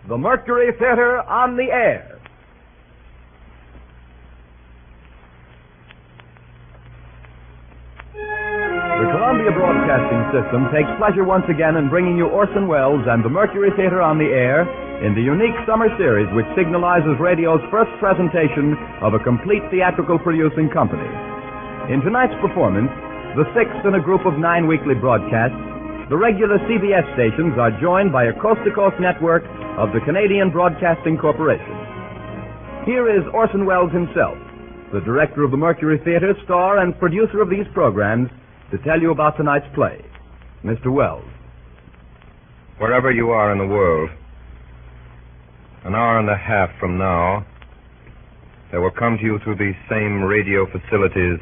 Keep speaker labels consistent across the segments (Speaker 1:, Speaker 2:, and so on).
Speaker 1: the Mercury Theater on the air. The Columbia Broadcasting System takes pleasure once again in bringing you Orson Welles and the Mercury Theater on the air in the unique summer series which signalizes radio's first presentation of a complete theatrical producing company. In tonight's performance, the sixth in a group of 9 weekly broadcasts, the regular CBS stations are joined by a coast-to-coast network of the Canadian Broadcasting Corporation. Here is Orson Welles himself, the director of the Mercury Theater, star and producer of these programs, to tell you about tonight's play. Mr. Welles.
Speaker 2: Wherever you are in the world, an hour and a half from now, there will come to you through these same radio facilities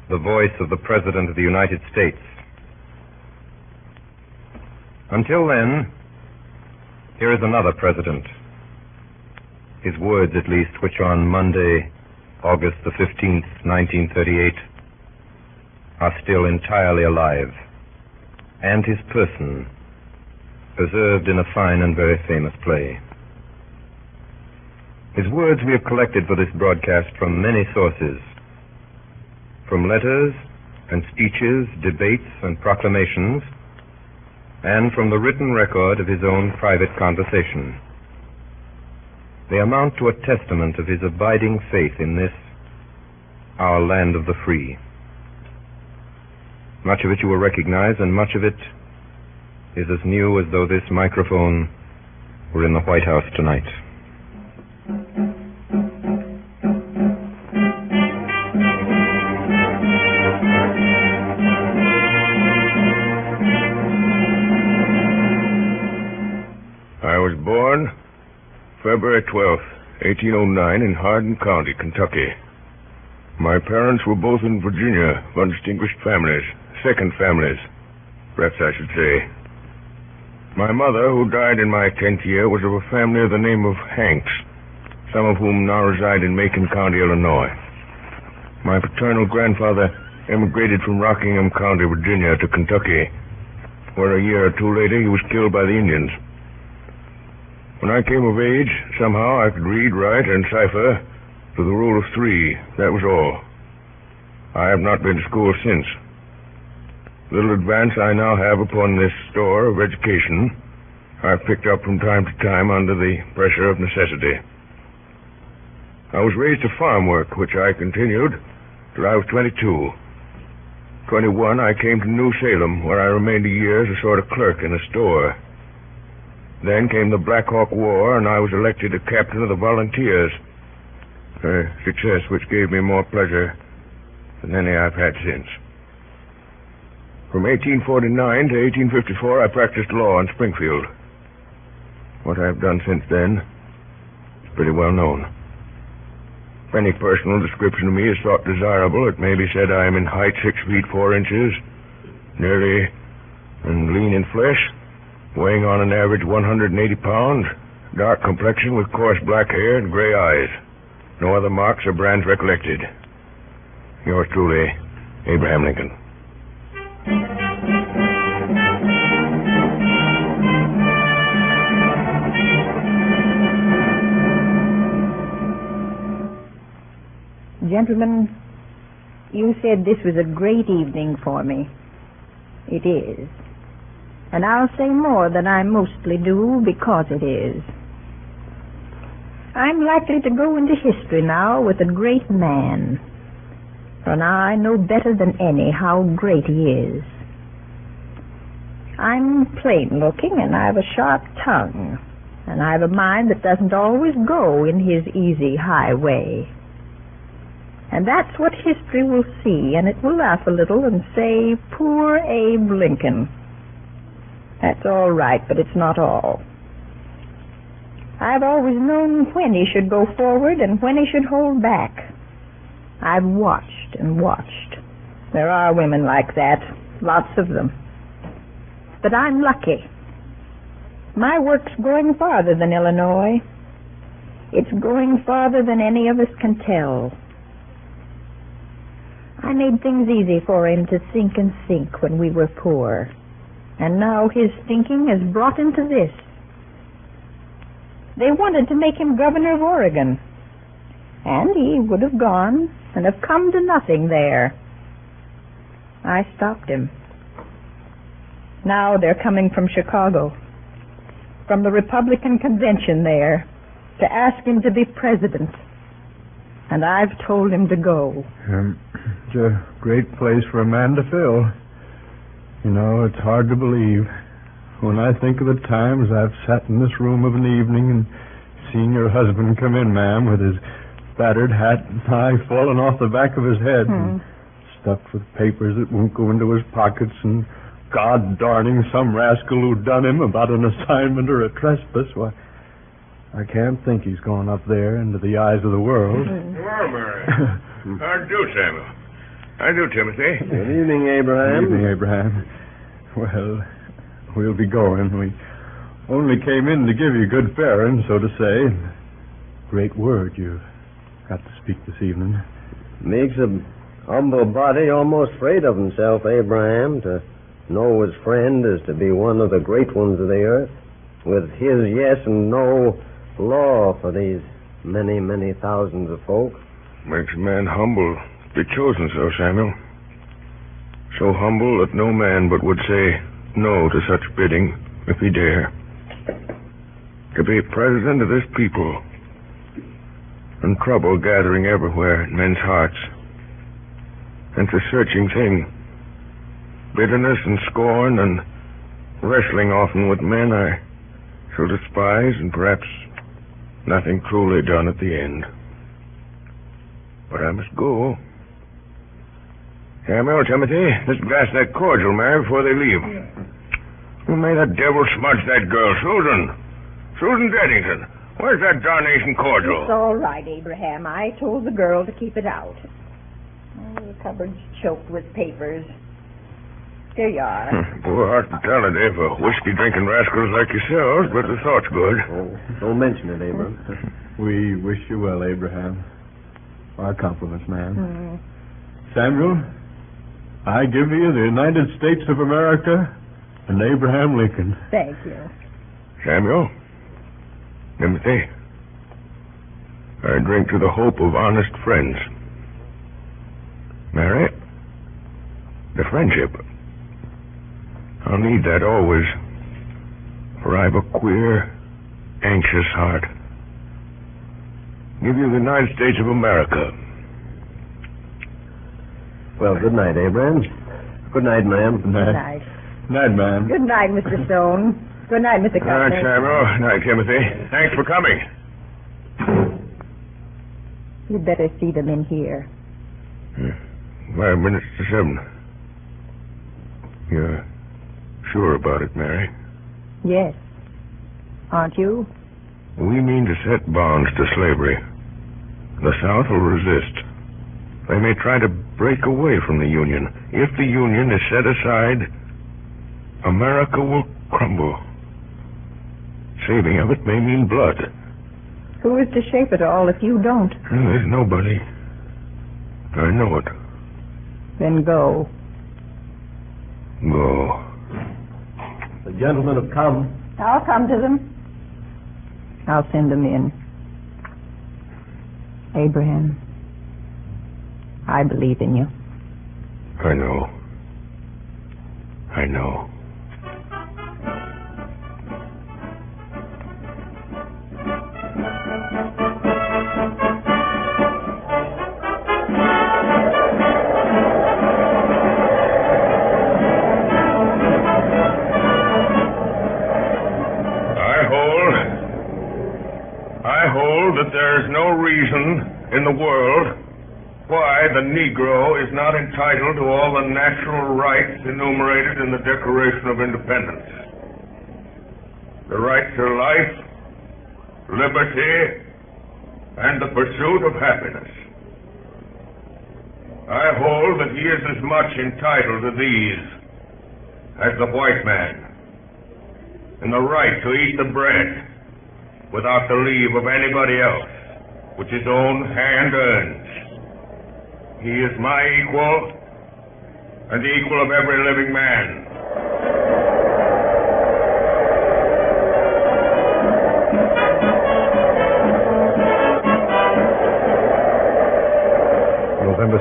Speaker 2: the voice of the President of the United States. Until then, here is another president. His words, at least, which on Monday, August the 15th, 1938, are still entirely alive, and his person preserved in a fine and very famous play. His words we have collected for this broadcast from many sources, from letters and speeches, debates and proclamations, and from the written record of his own private conversation. They amount to a testament of his abiding faith in this, our land of the free. Much of it you will recognize, and much of it is as new as though this microphone were in the White House tonight.
Speaker 3: I was born February 12th, 1809, in Hardin County, Kentucky. My parents were both in Virginia, of distinguished families, second families, perhaps I should say. My mother, who died in my 10th year, was of a family of the name of Hanks, some of whom now reside in Macon County, Illinois. My paternal grandfather emigrated from Rockingham County, Virginia, to Kentucky, where a year or two later he was killed by the Indians. When I came of age, somehow I could read, write, and cipher to the rule of 3. That was all. I have not been to school since. Little advance I now have upon this store of education I've picked up from time to time under the pressure of necessity. I was raised to farm work, which I continued till I was 22. 21, I came to New Salem, where I remained a year as a sort of clerk in a store. Then came the Black Hawk War, and I was elected a captain of the volunteers, a success which gave me more pleasure than any I've had since. From 1849 to 1854, I practiced law in Springfield. What I've done since then is pretty well known. If any personal description of me is thought desirable, it may be said I am in height 6 feet 4 inches, nearly and lean in flesh, weighing on an average 180 pounds, dark complexion with coarse black hair and gray eyes. No other marks or brands recollected. Yours truly, Abraham Lincoln.
Speaker 4: Gentlemen, you said this was a great evening for me. It is. And I'll say more than I mostly do because it is. I'm likely to go into history now with a great man. For now I know better than any how great he is. I'm plain looking and I have a sharp tongue. And I have a mind that doesn't always go in his easy high way. And that's what history will see, and it will laugh a little and say, "Poor Abe Lincoln." That's all right, but it's not all. I've always known when he should go forward and when he should hold back. I've watched and watched. There are women like that, lots of them. But I'm lucky. My work's going farther than Illinois. It's going farther than any of us can tell. I made things easy for him to think and sink when we were poor. And now his thinking has brought him to this. They wanted to make him governor of Oregon. And he would have gone and have come to nothing there. I stopped him. Now they're coming from Chicago, from the Republican convention there, to ask him to be president. And I've told him to go.
Speaker 5: It's a great place for a man to fill. You know, it's hard to believe. When I think of the times I've sat in this room of an evening and seen your husband come in, ma'am, with his battered hat and tie falling off the back of his head and stuffed with papers that won't go into his pockets and God darning some rascal who done him about an assignment or a trespass, why, I can't think he's gone up there into the eyes of the world.
Speaker 3: Well, Mary. How do, Samuel? How do, Timothy?
Speaker 6: Good evening, Abraham.
Speaker 5: Good evening, Abraham. Well, we'll be going. We only came in to give you good faring, so to say. Great word you've got to speak this evening.
Speaker 6: Makes a humble body almost afraid of himself, Abraham, to know his friend is to be one of the great ones of the earth, with his yes and no law for these many, many thousands of folk.
Speaker 3: Makes a man humble to be chosen so, Samuel. So humble that no man but would say no to such bidding if he dare. To be president of this people, and trouble gathering everywhere in men's hearts. And it's a searching thing. Bitterness and scorn and wrestling often with men I shall despise, and perhaps nothing truly done at the end. But I must go. Samuel, Timothy, let's glass that cordial, Mary, before they leave. Who may that devil smudge that girl? Susan Deddington. Where's that darnation cordial?
Speaker 4: It's all right, Abraham. I told the girl to keep it out. Oh, the cupboard's choked with papers. Here you are.
Speaker 3: Poor hospitality for whiskey-drinking rascals like yourselves, but the thought's good.
Speaker 6: Oh, don't mention it, Abraham.
Speaker 5: We wish you well, Abraham. Our compliments, ma'am. Samuel, I give you the United States of America and Abraham Lincoln.
Speaker 4: Thank you.
Speaker 3: Samuel, Timothy, I drink to the hope of honest friends. Mary, the friendship. I'll need that always, for I've a queer, anxious heart. Give you the United States of America.
Speaker 6: Well, good night, Abraham. Good night, ma'am.
Speaker 5: Good night.
Speaker 4: Good night.
Speaker 5: Night, ma'am.
Speaker 4: Good night, Mr. Stone. Good night, Mr.
Speaker 3: Good night,
Speaker 4: Cotten.
Speaker 3: Samuel. Night, Timothy. Thanks for coming.
Speaker 4: You'd better see them in here.
Speaker 3: 5 minutes to 7. You're sure about it, Mary?
Speaker 4: Yes. Aren't you?
Speaker 3: We mean to set bonds to slavery. The South will resist. They may try to break away from the Union. If the Union is set aside, America will crumble. Saving of it may mean blood.
Speaker 4: Who is to shape it all if you don't?
Speaker 3: There's nobody. I know it.
Speaker 4: Then go.
Speaker 3: Go.
Speaker 6: The gentlemen have come.
Speaker 4: I'll come to them. I'll send them in. Abraham, I believe in you.
Speaker 3: I know. I know. That there is no reason in the world why the Negro is not entitled to all the natural rights enumerated in the Declaration of Independence. The right to life, liberty, and the pursuit of happiness. I hold that he is as much entitled to these as the white man, and the right to eat the bread without the leave of anybody else, which his own hand earns. He is my equal, and the equal of every living man.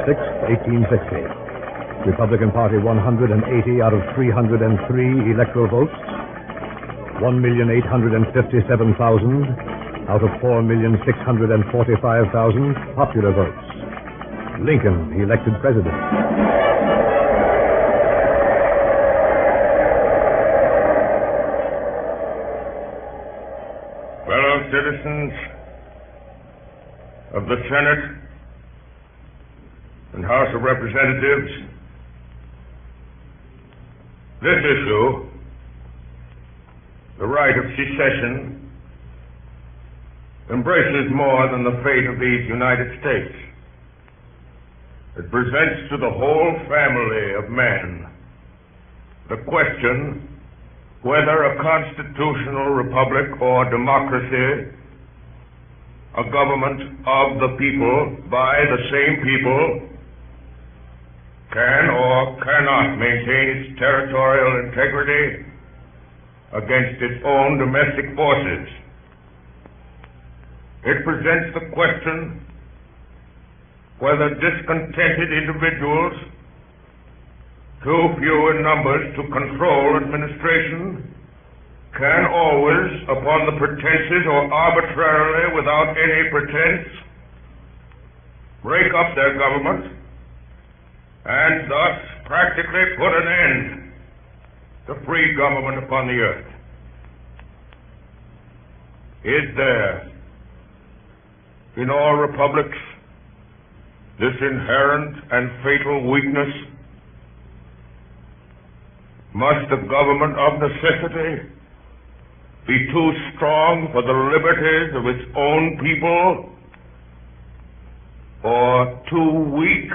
Speaker 7: 1860. Republican Party 180 out of 303 electoral votes. 1,857,000 out of 4,645,000 popular votes. Lincoln elected president.
Speaker 3: Fellow citizens of the Senate and House of Representatives, this issue, the right of secession, embraces more than the fate of these United States. It presents to the whole family of man the question whether a constitutional republic or democracy, a government of the people, by the same people, can or cannot maintain its territorial integrity against its own domestic forces. It presents the question whether discontented individuals, too few in numbers to control administration, can always, upon the pretenses or arbitrarily without any pretense, break up their government and thus practically put an end to free government upon the earth. Is there in all republics this inherent and fatal weakness? Must the government of necessity be too strong for the liberties of its own people, or too weak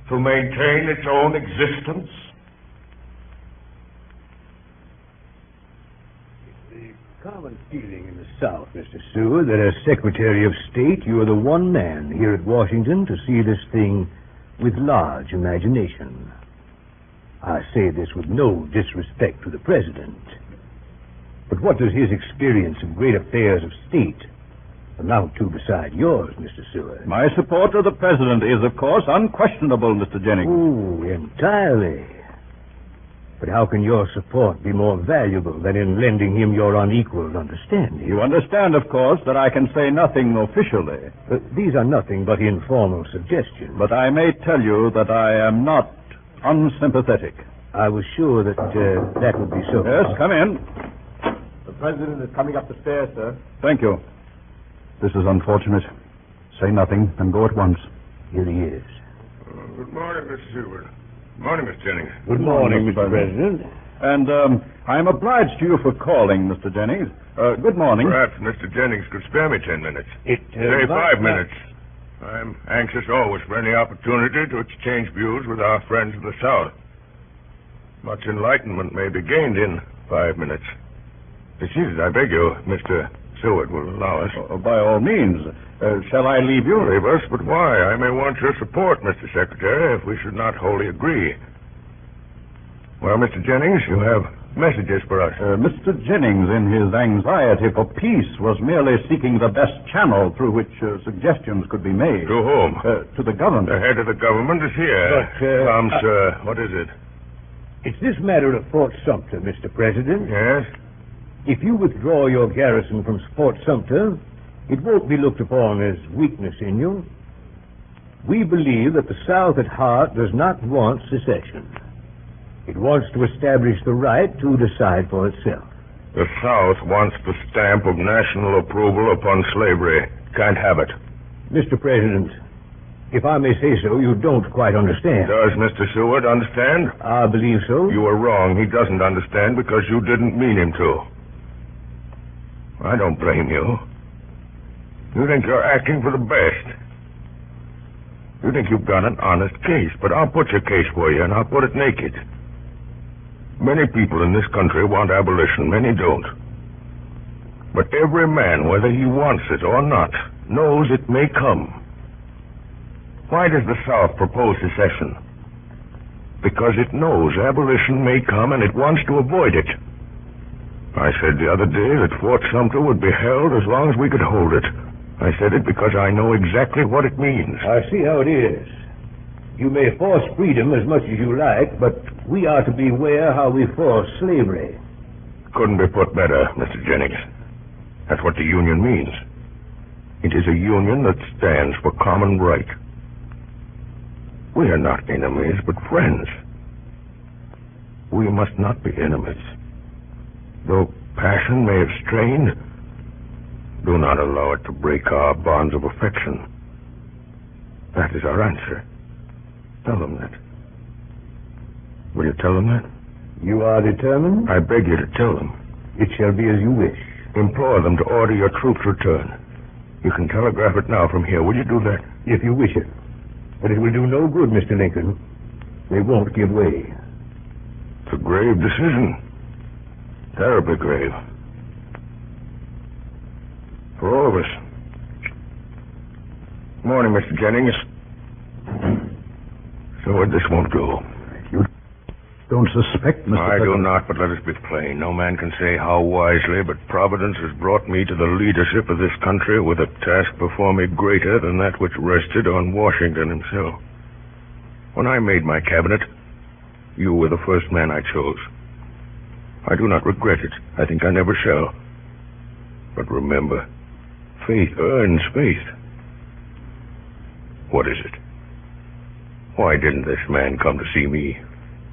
Speaker 3: to maintain its own existence?
Speaker 7: Common feeling in the South, Mr. Stewart, that as Secretary of State, you are the one man here at Washington to see this thing with large imagination. I say this with no disrespect to the President. But what does his experience of great affairs of state amount to beside yours, Mr. Stewart?
Speaker 8: My support of the President is, of course, unquestionable, Mr. Jennings.
Speaker 7: Oh, entirely. But how can your support be more valuable than in lending him your unequaled understanding?
Speaker 8: You understand, of course, that I can say nothing officially.
Speaker 7: These are nothing but informal suggestions.
Speaker 8: But I may tell you that I am not unsympathetic.
Speaker 7: I was sure that that would be so.
Speaker 8: Yes, come in.
Speaker 5: The President is coming up the stairs, sir.
Speaker 8: Thank you. This is unfortunate. Say nothing and go at once.
Speaker 7: Here he is.
Speaker 3: Good morning, Mr. Stewart. Good morning, Mr. Jennings.
Speaker 7: Good morning, Mr. President.
Speaker 8: And I am obliged to you for calling, Mr. Jennings. Good morning.
Speaker 3: Perhaps Mr. Jennings could spare me 10 minutes. Say 5 minutes. I'm anxious always for any opportunity to exchange views with our friends of the South. Much enlightenment may be gained in 5 minutes. Excuse, I beg you, Mr. Stewart will allow us.
Speaker 8: By all means. Shall I leave you?
Speaker 3: Leave us, but why? I may want your support, Mr. Secretary, if we should not wholly agree. Well, Mr. Jennings, you have messages for us.
Speaker 8: Mr. Jennings, in his anxiety for peace, was merely seeking the best channel through which suggestions could be made.
Speaker 3: To whom?
Speaker 8: To the government.
Speaker 3: The head of the government is here.
Speaker 7: But,
Speaker 3: Come, sir. What is it?
Speaker 7: It's this matter of Fort Sumter, Mr. President.
Speaker 3: Yes?
Speaker 7: If you withdraw your garrison from Fort Sumter, it won't be looked upon as weakness in you. We believe that the South at heart does not want secession. It wants to establish the right to decide for itself.
Speaker 3: The South wants the stamp of national approval upon slavery. Can't have it.
Speaker 7: Mr. President, if I may say so, you don't quite understand.
Speaker 3: Does Mr. Stewart understand?
Speaker 7: I believe so.
Speaker 3: You are wrong. He doesn't understand because you didn't mean him to. I don't blame you. You think you're acting for the best. You think you've got an honest case, but I'll put your case for you, and I'll put it naked. Many people in this country want abolition, many don't. But every man, whether he wants it or not, knows it may come. Why does the South propose secession? Because it knows abolition may come and it wants to avoid it. I said the other day that Fort Sumter would be held as long as we could hold it. I said it because I know exactly what it means.
Speaker 7: I see how it is. You may force freedom as much as you like, but we are to beware how we force slavery.
Speaker 3: Couldn't be put better, Mr. Jennings. That's what the union means. It is a union that stands for common right. We are not enemies, but friends. We must not be enemies. Though passion may have strained, do not allow it to break our bonds of affection. That is our answer. Tell them that. Will you tell them that?
Speaker 7: You are determined?
Speaker 3: I beg you to tell them.
Speaker 7: It shall be as you wish.
Speaker 3: Implore them to order your troops' return. You can telegraph it now from here. Will you do that?
Speaker 7: If you wish it. But it will do no good, Mr. Lincoln. They won't give way.
Speaker 3: It's a grave decision. Terribly grave. For all of us. Morning, Mr. Jennings. So this won't do.
Speaker 8: You don't suspect, Mr.
Speaker 3: I
Speaker 8: President?
Speaker 3: do not, but let us be plain. No man can say how wisely, but Providence has brought me to the leadership of this country with a task before me greater than that which rested on Washington himself. When I made my cabinet, you were the first man I chose. I do not regret it. I think I never shall. But remember, faith earns faith. What is it? Why didn't this man come to see me?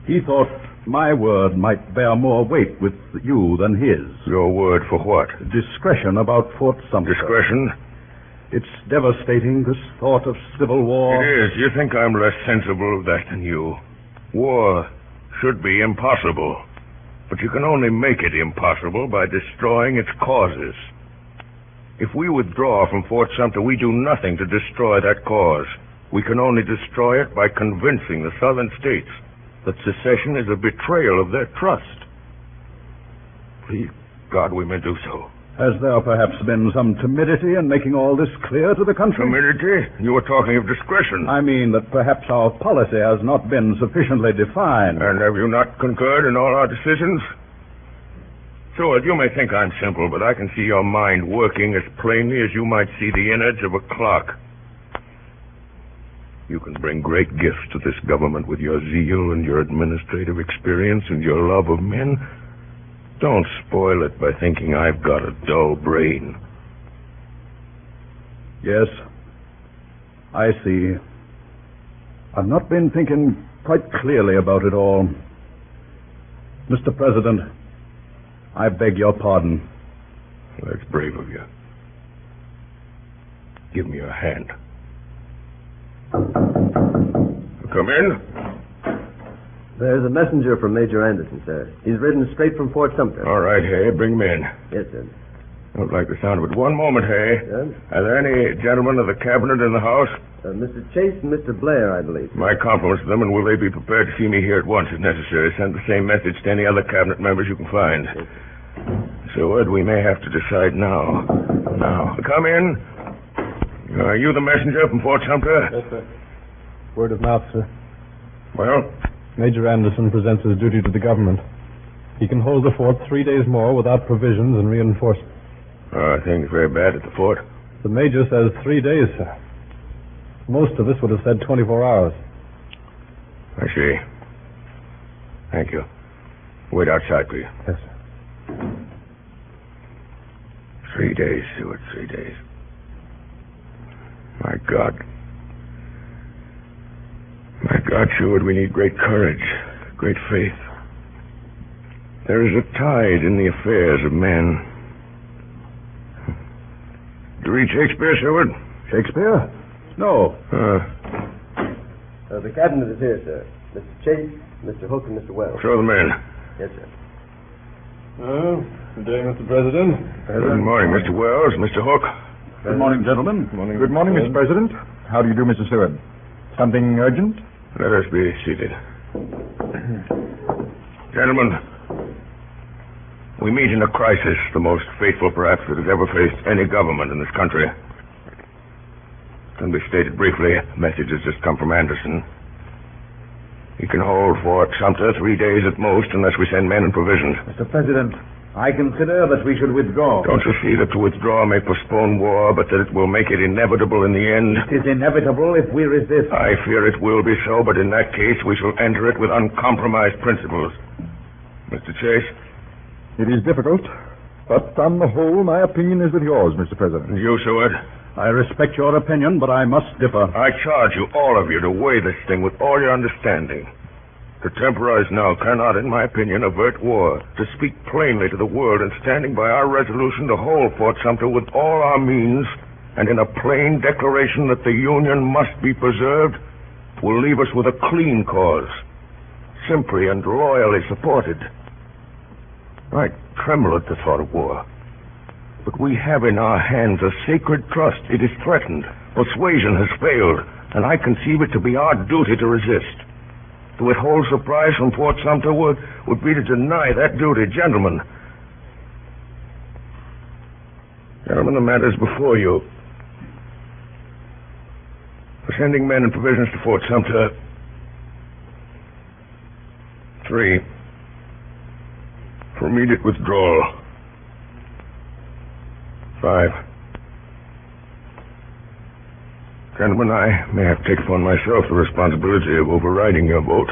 Speaker 8: He thought my word might bear more weight with you than his.
Speaker 3: Your word for what?
Speaker 8: Discretion about Fort Sumter.
Speaker 3: Discretion?
Speaker 8: It's devastating, this thought of civil war.
Speaker 3: It is. You think I'm less sensible of that than you. War should be impossible. But you can only make it impossible by destroying its causes. If we withdraw from Fort Sumter, we do nothing to destroy that cause. We can only destroy it by convincing the southern states that secession is a betrayal of their trust. Please, God, we may do so.
Speaker 8: Has there perhaps been some timidity in making all this clear to the country?
Speaker 3: Timidity? You were talking of discretion.
Speaker 8: I mean that perhaps our policy has not been sufficiently defined.
Speaker 3: And have you not concurred in all our decisions? Stewart, you may think I'm simple, but I can see your mind working as plainly as you might see the innards of a clock. You can bring great gifts to this government with your zeal and your administrative experience and your love of men. Don't spoil it by thinking I've got a dull brain.
Speaker 8: Yes, I see. I've not been thinking quite clearly about it all. Mr. President, I beg your pardon.
Speaker 3: That's brave of you. Give me your hand. Come in.
Speaker 6: There's a messenger from Major Anderson, sir. He's ridden straight from Fort Sumter.
Speaker 3: All right, Hay, bring him in.
Speaker 6: Yes, sir.
Speaker 3: Don't like the sound of it. One moment, Hay.
Speaker 6: Yes?
Speaker 3: Are there any gentlemen of the cabinet in the house?
Speaker 6: Mr. Chase and Mr. Blair, I believe.
Speaker 3: My compliments to them, and will they be prepared to see me here at once if necessary? Send the same message to any other cabinet members you can find.
Speaker 6: Yes.
Speaker 3: Seward, we may have to decide now. Now, come in. Are you the messenger from Fort Sumter?
Speaker 5: Yes, sir. Word of mouth, sir.
Speaker 3: Well?
Speaker 5: Major Anderson presents his duty to the government. He can hold the fort 3 days more without provisions and reinforcements.
Speaker 3: Things very bad at the fort.
Speaker 5: The major says 3 days, sir. Most of us would have said 24 hours.
Speaker 3: I see. Thank you. Wait outside, please.
Speaker 5: Yes, sir.
Speaker 3: 3 days, Stewart, 3 days. My God. My God, Stewart, we need great courage, great faith. There is a tide in the affairs of men. Did you read Shakespeare, Stewart?
Speaker 8: Shakespeare? No.
Speaker 6: The cabinet is here, sir. Mr. Chase, Mr. Hook, and Mr. Wells.
Speaker 3: Show them in.
Speaker 6: Yes, sir.
Speaker 5: Good day, Mr. President.
Speaker 3: Good morning, Mr. Wells, Mr. Hook.
Speaker 8: Good morning, gentlemen.
Speaker 5: Good morning, Mr.
Speaker 8: President. How do you do, Mr. Stewart? Something urgent?
Speaker 3: Let us be seated. Gentlemen, we meet in a crisis, the most fateful perhaps that has ever faced any government in this country. Can be stated briefly. A message has just come from Anderson. He can hold Fort Sumter 3 days at most unless we send men and provisions.
Speaker 8: Mr. President, I consider that we should withdraw.
Speaker 3: Don't you see that to withdraw may postpone war, but that it will make it inevitable in the end?
Speaker 8: It is inevitable if we resist.
Speaker 3: I fear it will be so, but in that case we shall enter it with uncompromised principles. Mr. Chase?
Speaker 8: It is difficult, but on the whole, my opinion is with yours, Mr. President.
Speaker 3: And you, Stewart?
Speaker 8: I respect your opinion, but I must differ.
Speaker 3: I charge you, all of you, to weigh this thing with all your understanding. To temporize now cannot, in my opinion, avert war. To speak plainly to the world and standing by our resolution to hold Fort Sumter with all our means and in a plain declaration that the Union must be preserved will leave us with a clean cause, simply and loyally supported. I tremble at the thought of war. But we have in our hands a sacred trust. It is threatened. Persuasion has failed, and I conceive it to be our duty to resist. To withhold supplies from Fort Sumter would be to deny that duty. Gentlemen, the matter is before you. For sending men and provisions to Fort Sumter, 3. For immediate withdrawal, 5. Gentlemen, I may have to take upon myself the responsibility of overriding your vote.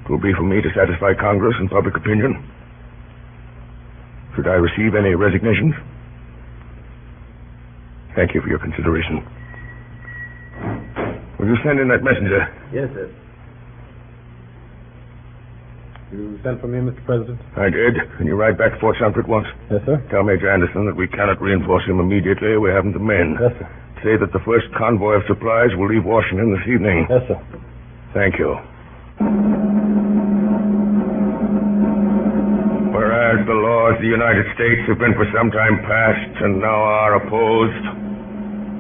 Speaker 3: It will be for me to satisfy Congress and public opinion. Should I receive any resignations? Thank you for your consideration. Will you send in that messenger?
Speaker 6: Yes, sir.
Speaker 5: You sent for me, Mr. President?
Speaker 3: I did. Can you ride back to Fort Sumter at once?
Speaker 5: Yes, sir.
Speaker 3: Tell Major Anderson that we cannot reinforce him immediately. We haven't the men.
Speaker 5: Yes, sir.
Speaker 3: Say that the first convoy of supplies will leave Washington this evening.
Speaker 5: Yes, sir.
Speaker 3: Thank you. Whereas the laws of the United States have been for some time past and now are opposed,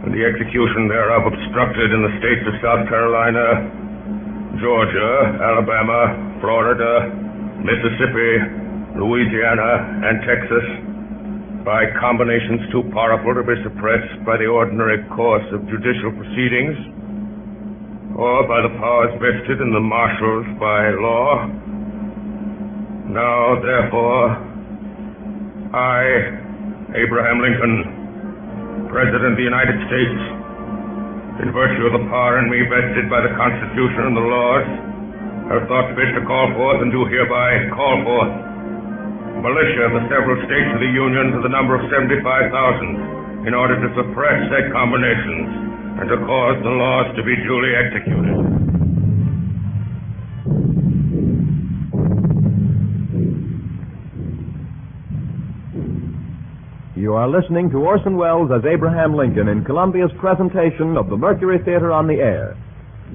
Speaker 3: and the execution thereof obstructed in the states of South Carolina, Georgia, Alabama, Florida, Mississippi, Louisiana, and Texas, by combinations too powerful to be suppressed by the ordinary course of judicial proceedings, or by the powers vested in the marshals by law. Now, therefore, I, Abraham Lincoln, President of the United States, in virtue of the power in me vested by the Constitution and the laws, have thought fit to call forth and do hereby call forth militia of the several states of the Union to the number of 75,000 in order to suppress said combinations and to cause the laws to be duly executed.
Speaker 1: You are listening to Orson Welles as Abraham Lincoln in Columbia's presentation of the Mercury Theater on the Air.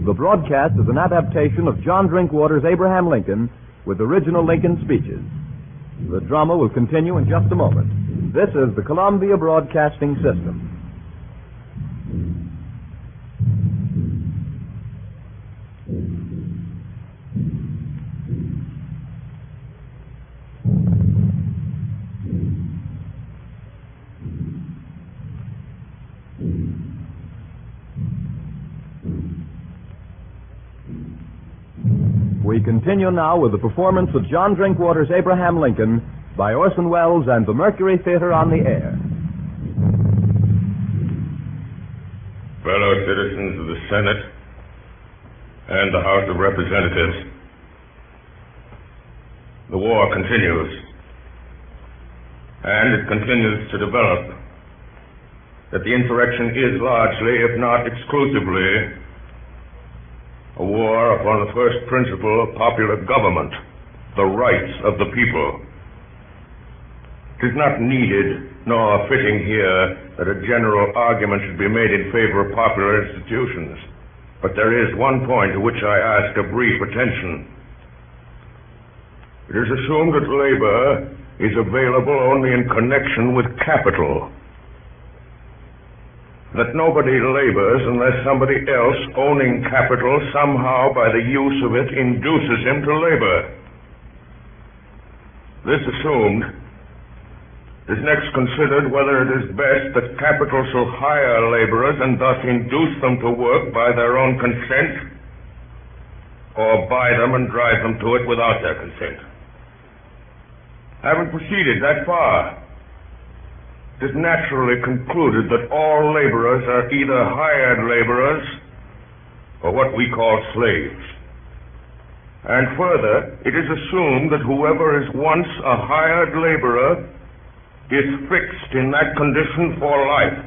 Speaker 1: The broadcast is an adaptation of John Drinkwater's Abraham Lincoln with original Lincoln speeches. The drama will continue in just a moment. This is the Columbia Broadcasting System. We continue now with the performance of John Drinkwater's Abraham Lincoln by Orson Welles and the Mercury Theater on the Air.
Speaker 3: Fellow citizens of the Senate and the House of Representatives, the war continues, and it continues to develop. That the insurrection is largely, if not exclusively, a war upon the first principle of popular government, the rights of the people. It is not needed nor fitting here that a general argument should be made in favor of popular institutions, but there is one point to which I ask a brief attention. It is assumed that labor is available only in connection with capital, that nobody labors unless somebody else owning capital somehow by the use of it induces him to labor. This assumed, it is next considered whether it is best that capital shall hire laborers and thus induce them to work by their own consent, or buy them and drive them to it without their consent. Having proceeded that far, it is naturally concluded that all laborers are either hired laborers or what we call slaves. And further, it is assumed that whoever is once a hired laborer is fixed in that condition for life.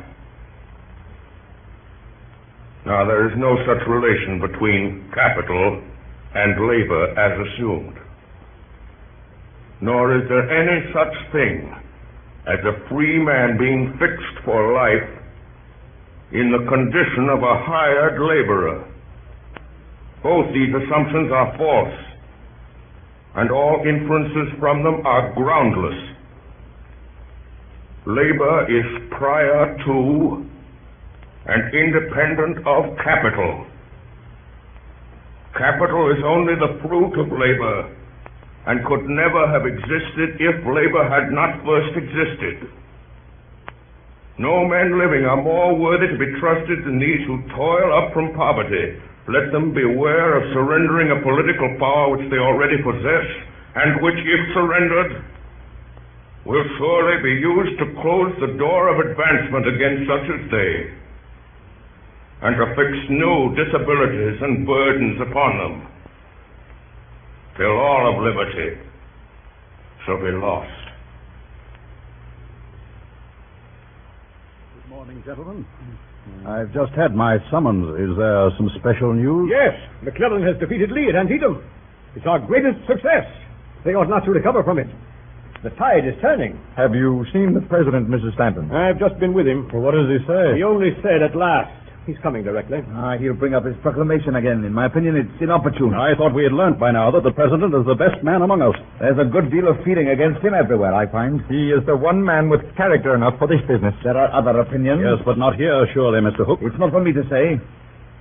Speaker 3: Now, there is no such relation between capital and labor as assumed. Nor is there any such thing as a free man being fixed for life in the condition of a hired laborer. Both these assumptions are false, and all inferences from them are groundless. Labor is prior to and independent of capital. Capital is only the fruit of labor, and could never have existed if labor had not first existed. No men living are more worthy to be trusted than these who toil up from poverty. Let them beware of surrendering a political power which they already possess, and which, if surrendered, will surely be used to close the door of advancement against such as they, and to fix new disabilities and burdens upon them, till all of liberty shall be lost.
Speaker 8: Good morning, gentlemen. I've just had my summons. Is there some special news?
Speaker 7: Yes, McClellan has defeated Lee at Antietam. It's our greatest success. They ought not to recover from it. The tide is turning.
Speaker 8: Have you seen the president, Mrs. Stanton?
Speaker 7: I've just been with him.
Speaker 8: Well, what does he say?
Speaker 7: He only said at last. He's coming directly.
Speaker 9: He'll bring up his proclamation again. In my opinion, it's inopportune.
Speaker 8: I thought we had learned by now that the president is the best man among us.
Speaker 9: There's a good deal of feeling against him everywhere, I find.
Speaker 8: He is the one man with character enough for this business.
Speaker 9: There are other opinions.
Speaker 8: Yes, but not here, surely, Mr. Hook.
Speaker 9: It's not for me to say,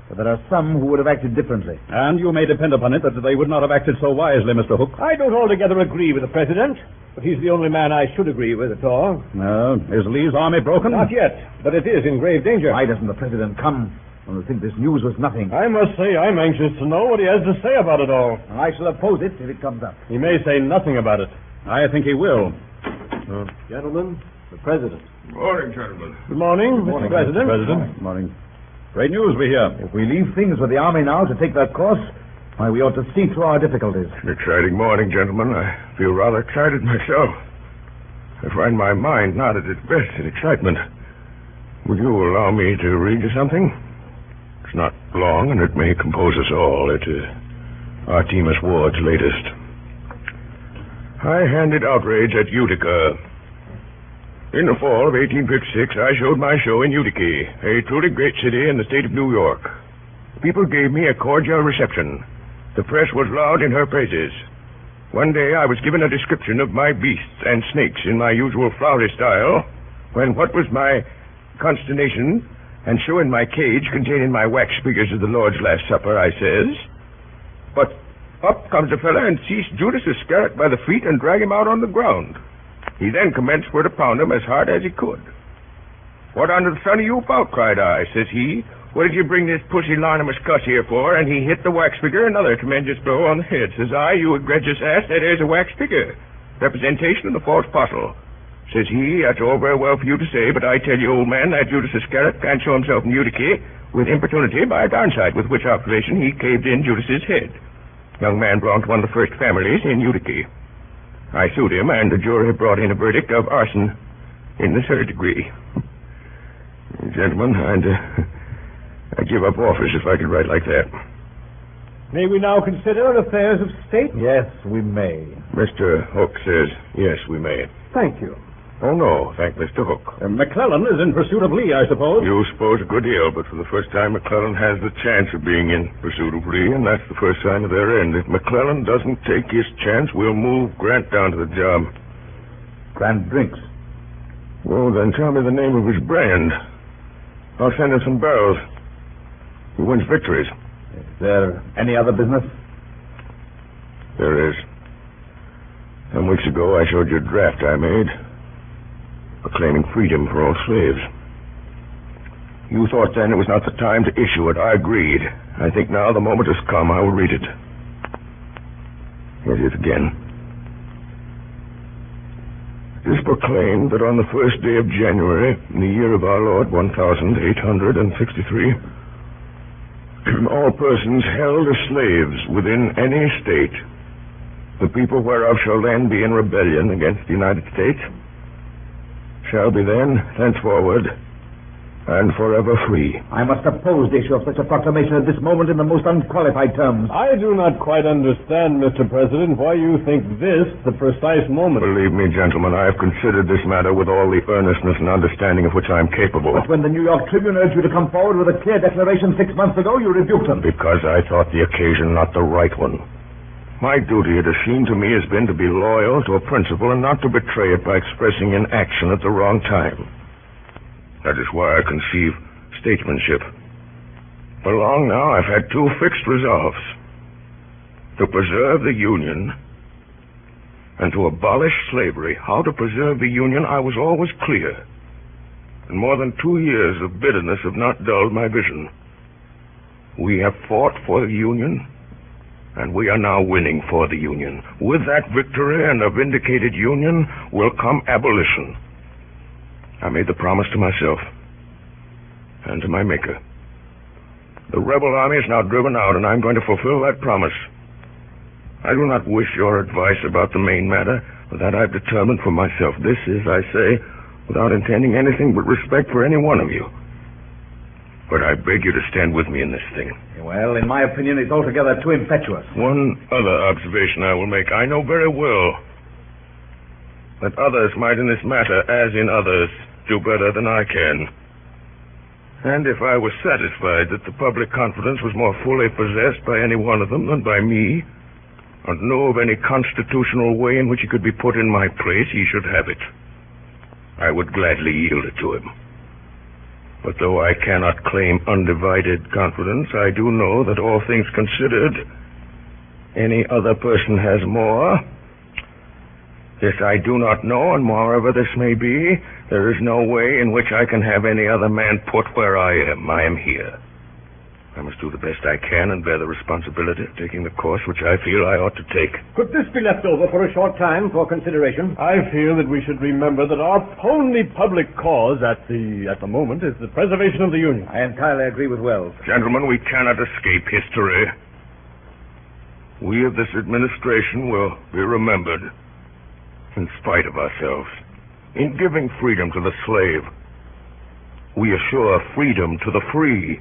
Speaker 9: but there are some who would have acted differently.
Speaker 8: And you may depend upon it that they would not have acted so wisely, Mr. Hook.
Speaker 7: I don't altogether agree with the president, but he's the only man I should agree with at all.
Speaker 8: No. Is Lee's army broken?
Speaker 7: Not yet, but it is in grave danger.
Speaker 9: Why doesn't the president come? I think this news was nothing.
Speaker 5: I must say I'm anxious to know what he has to say about it all.
Speaker 9: I shall oppose it if it comes up.
Speaker 5: He may say nothing about it.
Speaker 8: I think he will.
Speaker 7: Gentlemen, the president.
Speaker 3: Good morning, gentlemen.
Speaker 5: Good morning, Mr. President.
Speaker 8: Good morning. Great news we hear.
Speaker 9: If we leave things with the army now to take their course, why, we ought to see through our difficulties.
Speaker 3: An exciting morning, gentlemen. I feel rather excited myself. I find my mind not at its best in excitement. Would you allow me to read you something? It's not long, and it may compose us all. It is Artemus Ward's latest. High-handed outrage at Utica. In the fall of 1856, I showed my show in Utica, a truly great city in the state of New York. People gave me a cordial reception. The press was loud in her praises. One day I was given a description of my beasts and snakes in my usual flowery style, when what was my consternation, and showing my cage containing my wax figures of the Lord's Last Supper, I says, but up comes a fella and seized Judas Iscariot by the feet and drag him out on the ground. He then commenced for to pound him as hard as he could. What under the sun are you about? Cried I. Says he, what did you bring this pusillanimous cuss here for? And he hit the wax figure another tremendous blow on the head. Says I, you egregious ass, that is a wax figure, representation of the false apostle. Says he, that's all very well for you to say, but I tell you, old man, that Judas Iscariot can't show himself in Utica with importunity by a downside, with which observation he caved in Judas's head. Young man belonged to one of the first families in Utica. I sued him, and the jury brought in a verdict of arson in the third degree. Gentlemen, I'd give up office if I could write like that.
Speaker 7: May we now consider affairs of state?
Speaker 9: Yes, we may.
Speaker 3: Mr. Hook says, yes, we may.
Speaker 7: Thank you.
Speaker 3: Oh, no, thank Mr. Hook.
Speaker 8: McClellan is in pursuit of Lee, I suppose.
Speaker 3: You suppose a good deal, but for the first time, McClellan has the chance of being in pursuit of Lee, and that's the first sign of their end. If McClellan doesn't take his chance, we'll move Grant down to the job.
Speaker 9: Grant drinks.
Speaker 3: Well, then tell me the name of his brand. I'll send him some barrels. He wins victories.
Speaker 9: Is there any other business?
Speaker 3: There is. Some weeks ago, I showed you a draft I made, proclaiming freedom for all slaves. You thought then it was not the time to issue it. I agreed. I think now the moment has come. I will read it. Here it is again. It is proclaimed that on the first day of January, in the year of our Lord, 1863, all persons held as slaves within any state, the people whereof shall then be in rebellion against the United States, shall be then, thenceforward, and forever free.
Speaker 9: I must oppose the issue of such a proclamation at this moment in the most unqualified terms.
Speaker 5: I do not quite understand, Mr. President, why you think this the precise moment.
Speaker 3: Believe me, gentlemen, I have considered this matter with all the earnestness and understanding of which I am capable.
Speaker 9: But when the New York Tribune urged you to come forward with a clear declaration 6 months ago, you rebuked them.
Speaker 3: Because I thought the occasion not the right one. My duty, it has seemed to me, has been to be loyal to a principle and not to betray it by expressing inaction at the wrong time. That is why I conceive statesmanship. For long now, I've had two fixed resolves: to preserve the Union and to abolish slavery. How to preserve the Union, I was always clear. And more than 2 years of bitterness have not dulled my vision. We have fought for the Union, and we are now winning for the Union. With that victory and a vindicated Union will come abolition. I made the promise to myself and to my Maker. The rebel army is now driven out, and I'm going to fulfill that promise. I do not wish your advice about the main matter, for that I've determined for myself. This is, I say, without intending anything but respect for any one of you. But I beg you to stand with me in this thing.
Speaker 9: Well, in my opinion, it's altogether too impetuous.
Speaker 3: One other observation I will make. I know very well that others might in this matter, as in others, do better than I can. And if I was satisfied that the public confidence was more fully possessed by any one of them than by me, and knew of any constitutional way in which he could be put in my place, he should have it. I would gladly yield it to him. But though I cannot claim undivided confidence, I do know that all things considered, any other person has more. This I do not know, and moreover this may be, there is no way in which I can have any other man put where I am. I am here. I must do the best I can and bear the responsibility of taking the course which I feel I ought to take.
Speaker 9: Could this be left over for a short time for consideration?
Speaker 5: I feel that we should remember that our only public cause at the moment is the preservation of the Union.
Speaker 9: I entirely agree with Wells.
Speaker 3: Gentlemen, we cannot escape history. We of this administration will be remembered, in spite of ourselves. In giving freedom to the slave, we assure freedom to the free.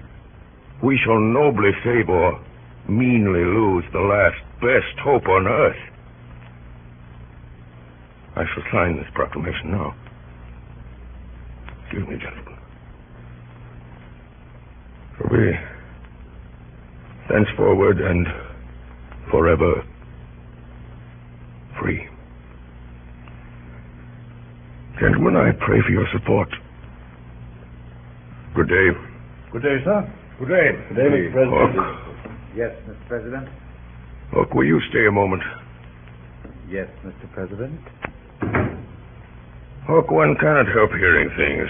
Speaker 3: We shall nobly save or meanly lose the last best hope on earth. I shall sign this proclamation now. Excuse me, gentlemen. For we, thenceforward and forever, free. Gentlemen, I pray for your support. Good day.
Speaker 5: Good day, sir.
Speaker 3: Good day.
Speaker 5: Good day, Mr. President.
Speaker 3: Hook.
Speaker 9: Yes, Mr. President.
Speaker 3: Hook, will you stay a moment?
Speaker 9: Yes, Mr. President.
Speaker 3: Hook, one cannot help hearing things.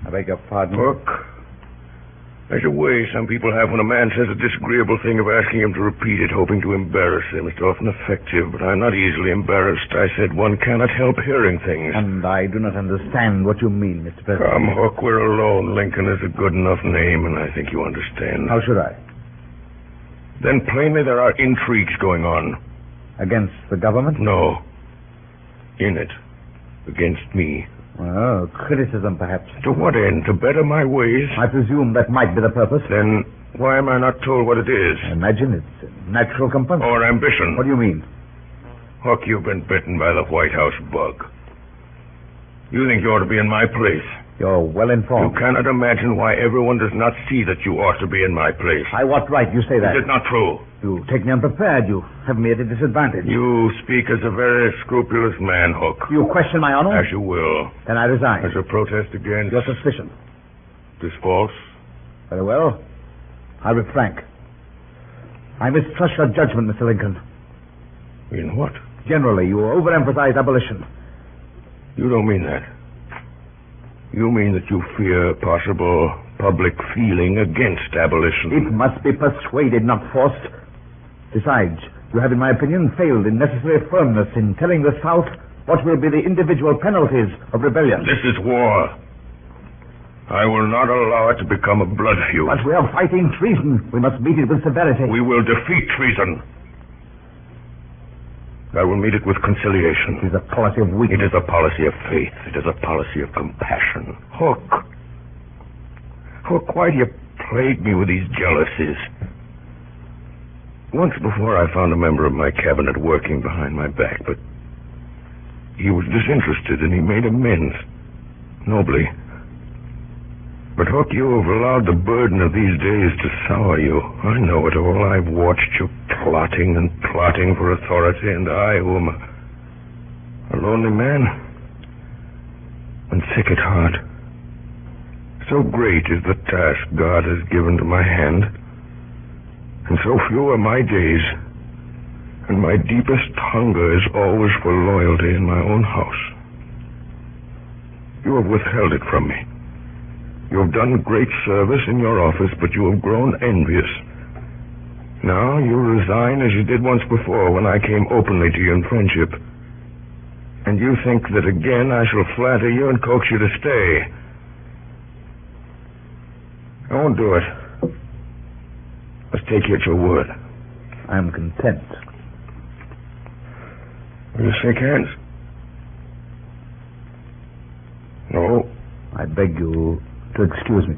Speaker 9: I beg your pardon?
Speaker 3: Hook, there's a way some people have when a man says a disagreeable thing of asking him to repeat it, hoping to embarrass him. It's often effective, but I'm not easily embarrassed. I said one cannot help hearing things.
Speaker 9: And I do not understand what you mean, Mr. President.
Speaker 3: Come, Hook, we're alone. Lincoln is a good enough name, and I think you understand.
Speaker 9: How should I?
Speaker 3: Then plainly there are intrigues going on.
Speaker 9: Against the government?
Speaker 3: No. In it. Against me.
Speaker 9: Oh, criticism, perhaps.
Speaker 3: To what end? To better my ways?
Speaker 9: I presume that might be the purpose.
Speaker 3: Then why am I not told what it is?
Speaker 9: I imagine it's natural compunction.
Speaker 3: Or ambition?
Speaker 9: What do you mean?
Speaker 3: Hook, you've been bitten by the White House bug. You think you ought to be in my place.
Speaker 9: You're well
Speaker 3: You
Speaker 9: informed.
Speaker 3: cannot imagine why everyone does not see that you ought to be in my place.
Speaker 9: By what right you say that?
Speaker 3: Is it not true?
Speaker 9: You take me unprepared. You have me at a disadvantage.
Speaker 3: You speak as a very scrupulous man, Hook.
Speaker 9: You question my honor?
Speaker 3: As you will.
Speaker 9: Then I resign.
Speaker 3: As a protest against
Speaker 9: Your suspicion.
Speaker 3: this false?
Speaker 9: Very well. I'll be frank. I mistrust your judgment, Mr. Lincoln.
Speaker 3: In what?
Speaker 9: Generally, you overemphasize abolition.
Speaker 3: You don't mean that. You mean that you fear possible public feeling against abolition.
Speaker 9: It must be persuaded, not forced. Besides, you have, in my opinion, failed in necessary firmness in telling the South What will be the individual penalties of rebellion?
Speaker 3: This is war. I will not allow it to become a blood feud.
Speaker 9: But we are fighting treason. We must meet it with severity.
Speaker 3: We will defeat treason. I will meet it with conciliation.
Speaker 9: It is a policy of weakness.
Speaker 3: It is a policy of faith. It is a policy of compassion. Hook, why do you plague me with these jealousies? Once before I found a member of my cabinet working behind my back, but he was disinterested and he made amends. Nobly. But, Hook, you have allowed the burden of these days to sour you. I know it all. I've watched you plotting and plotting for authority, and I, who am a lonely man and sick at heart. So great is the task God has given to my hand, and so few are my days, and my deepest hunger is always for loyalty in my own house. You have withheld it from me. You have done great service in your office, but you have grown envious. Now you resign as you did once before when I came openly to you in friendship. And you think that again I shall flatter you and coax you to stay. I won't do it. Let's take you at your word.
Speaker 9: I am content.
Speaker 3: Will you shake hands? No.
Speaker 9: I beg you to excuse me.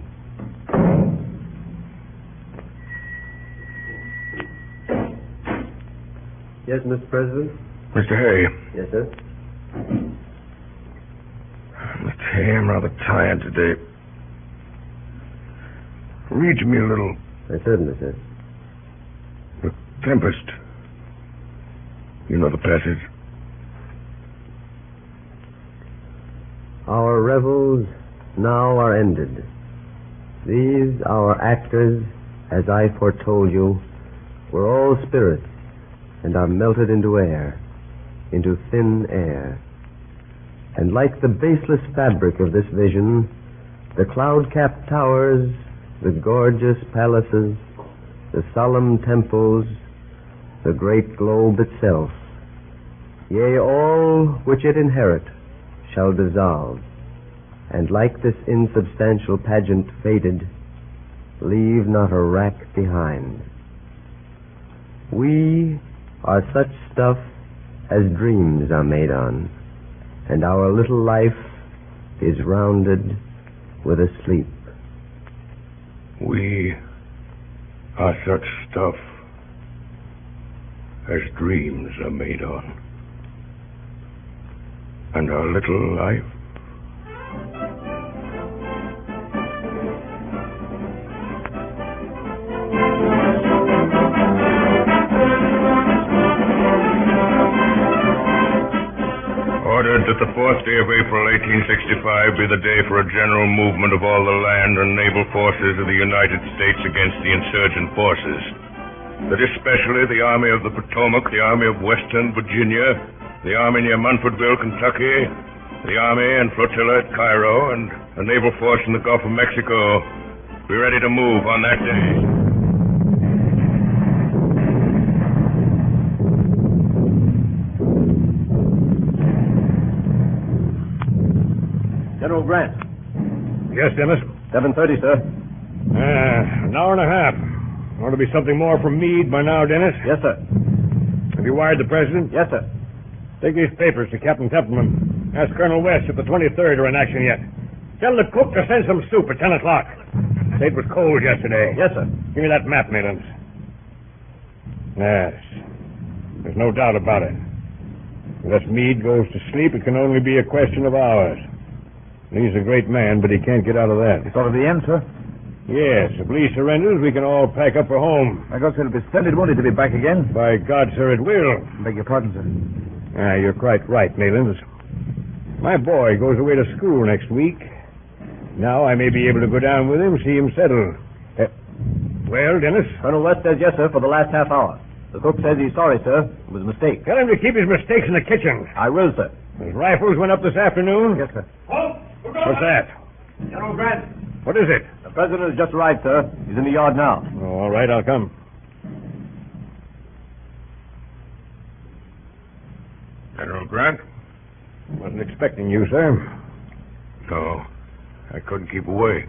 Speaker 6: Yes, Mr. President?
Speaker 3: Mr. Hay.
Speaker 6: Yes, sir?
Speaker 3: Mr. Hay, I'm rather tired today. Read me a little.
Speaker 6: Certainly, sir.
Speaker 3: The Tempest. You know the passage.
Speaker 6: Our revels now are ended. These, our actors, as I foretold you, were all spirits, and are melted into air, into thin air. And like the baseless fabric of this vision, the cloud-capped towers, the gorgeous palaces, the solemn temples, the great globe itself, yea, all which it inherit, shall dissolve, and like this insubstantial pageant faded, leave not a rack behind. We are such stuff as dreams are made on, and our little life is rounded with a sleep.
Speaker 3: We are such stuff as dreams are made on, and our little life ordered that the 4th day of April, 1865, be the day for a general movement of all the land and naval forces of the United States against the insurgent forces. That especially the Army of the Potomac, the Army of Western Virginia, the Army near Munfordville, Kentucky, the Army and flotilla at Cairo, and a naval force in the Gulf of Mexico be ready to move on that day.
Speaker 7: General Grant.
Speaker 5: Yes, Dennis?
Speaker 9: 7:30, sir.
Speaker 5: An hour and a half. Ought to be something more from Meade by now, Dennis.
Speaker 9: Yes, sir.
Speaker 5: Have you wired the president?
Speaker 9: Yes, sir.
Speaker 5: Take these papers to Captain Templeman. Ask Colonel West if the 23rd are in action yet. Tell the cook to send some soup at 10 o'clock. Say it was cold yesterday.
Speaker 9: Yes, sir.
Speaker 5: Give me that map, Malins. Yes. There's no doubt about it. Unless Meade goes to sleep, it can only be a question of hours. Lee's a great man, but he can't get out of that.
Speaker 9: It's all at the end, sir.
Speaker 5: Yes, if Lee surrenders, we can all pack up for home.
Speaker 9: My God, sir, it'll be splendid, won't it, to be back again?
Speaker 5: By God, sir, it will.
Speaker 9: Beg your pardon, sir.
Speaker 5: You're quite right, Malins. My boy goes away to school next week. Now I may be able to go down with him, see him settle. Well, Dennis?
Speaker 9: Colonel West says yes, sir, for the last half hour. The cook says he's sorry, sir. It was a mistake.
Speaker 5: Tell him to keep his mistakes in the kitchen.
Speaker 9: I will, sir.
Speaker 5: His rifles went up this afternoon.
Speaker 9: Yes, sir.
Speaker 5: What's that?
Speaker 7: General Grant.
Speaker 5: What is it?
Speaker 9: The president has just arrived, sir. He's in the yard now.
Speaker 5: Oh, all right, I'll come.
Speaker 3: General Grant?
Speaker 7: wasn't expecting you, sir.
Speaker 3: No, I couldn't keep away.